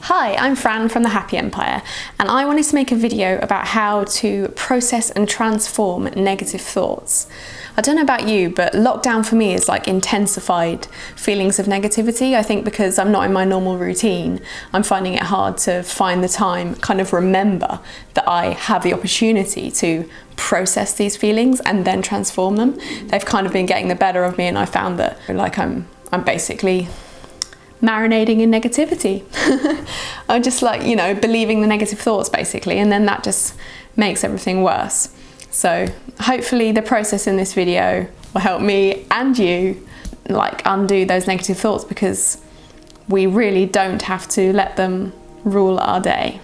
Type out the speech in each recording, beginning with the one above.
Hi, I'm Fran from the Happy Empire, and I wanted to make a video about how to process and transform negative thoughts. I don't know about you, but lockdown for me is like intensified feelings of negativity. I think because I'm not in my normal routine, I'm finding it hard to find the time, kind of remember that I have the opportunity to process these feelings and then transform them. They've kind of been getting the better of me, and I found that like I'm basically marinating in negativity. I'm just like, believing the negative thoughts basically, and then that just makes everything worse. So hopefully the process in this video will help me and you undo those negative thoughts, because we really don't have to let them rule our day.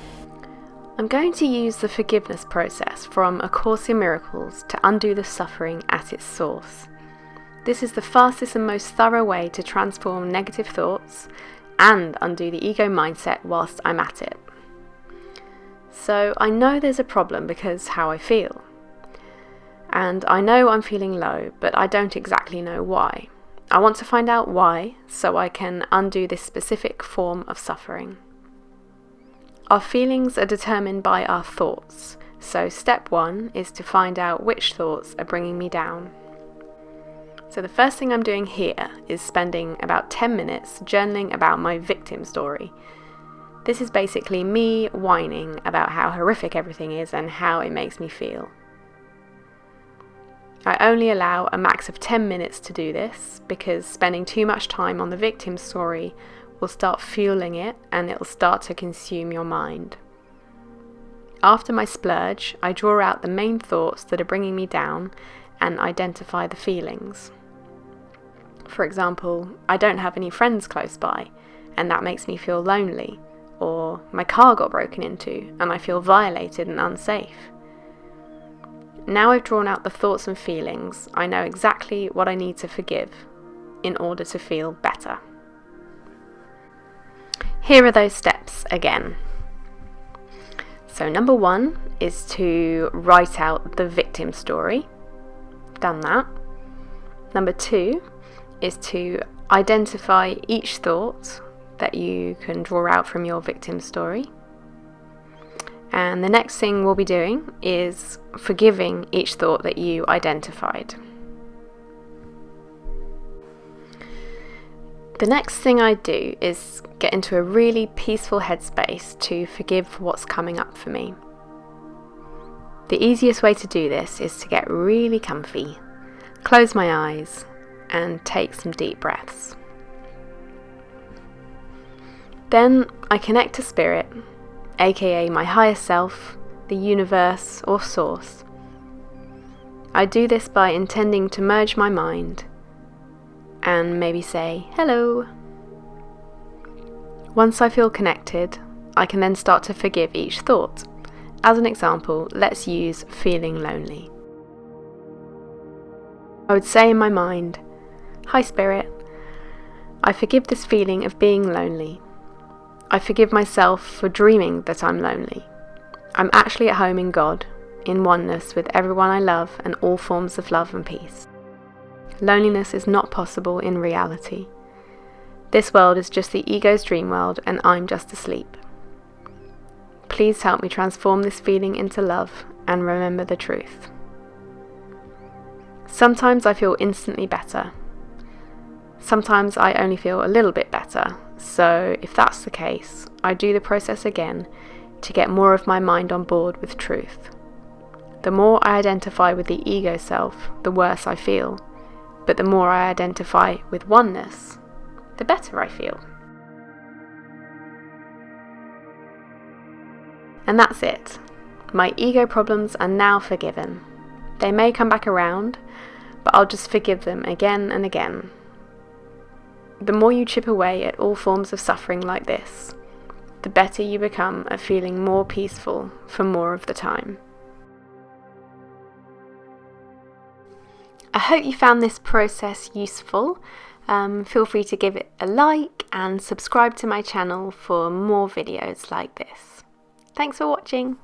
I'm going to use the forgiveness process from A Course in Miracles to undo the suffering at its source. This is the fastest and most thorough way to transform negative thoughts and undo the ego mindset whilst I'm at it. So I know there's a problem because how I feel. And I know I'm feeling low, but I don't exactly know why. I want to find out why so I can undo this specific form of suffering. Our feelings are determined by our thoughts. So step 1 is to find out which thoughts are bringing me down. So the first thing I'm doing here is spending about 10 minutes journaling about my victim story. This is basically me whining about how horrific everything is and how it makes me feel. I only allow a max of 10 minutes to do this because spending too much time on the victim story will start fueling it and it'll start to consume your mind. After my splurge, I draw out the main thoughts that are bringing me down and identify the feelings. For example, I don't have any friends close by, and that makes me feel lonely, or my car got broken into, and I feel violated and unsafe. Now I've drawn out the thoughts and feelings, I know exactly what I need to forgive in order to feel better. Here are those steps again. So number 1 is to write out the victim story. Done that. Number 2 is to identify each thought that you can draw out from your victim story. And the next thing we'll be doing is forgiving each thought that you identified. The next thing I do is get into a really peaceful headspace to forgive what's coming up for me. The easiest way to do this is to get really comfy, close my eyes, and take some deep breaths. Then I connect to spirit, aka my higher self, the universe or source. I do this by intending to merge my mind and maybe say hello. Once I feel connected, I can then start to forgive each thought. As an example, let's use feeling lonely. I would say in my mind, "Hi Spirit, I forgive this feeling of being lonely. I forgive myself for dreaming that I'm lonely. I'm actually at home in God, in oneness with everyone I love and all forms of love and peace. Loneliness is not possible in reality. This world is just the ego's dream world and I'm just asleep. Please help me transform this feeling into love and remember the truth." Sometimes I feel instantly better. Sometimes I only feel a little bit better. So if that's the case, I do the process again to get more of my mind on board with truth. The more I identify with the ego self, the worse I feel. But the more I identify with oneness, the better I feel. And that's it. My ego problems are now forgiven. They may come back around, but I'll just forgive them again and again. The more you chip away at all forms of suffering like this, the better you become at feeling more peaceful for more of the time. I hope you found this process useful. Feel free to give it a like and subscribe to my channel for more videos like this. Thanks for watching.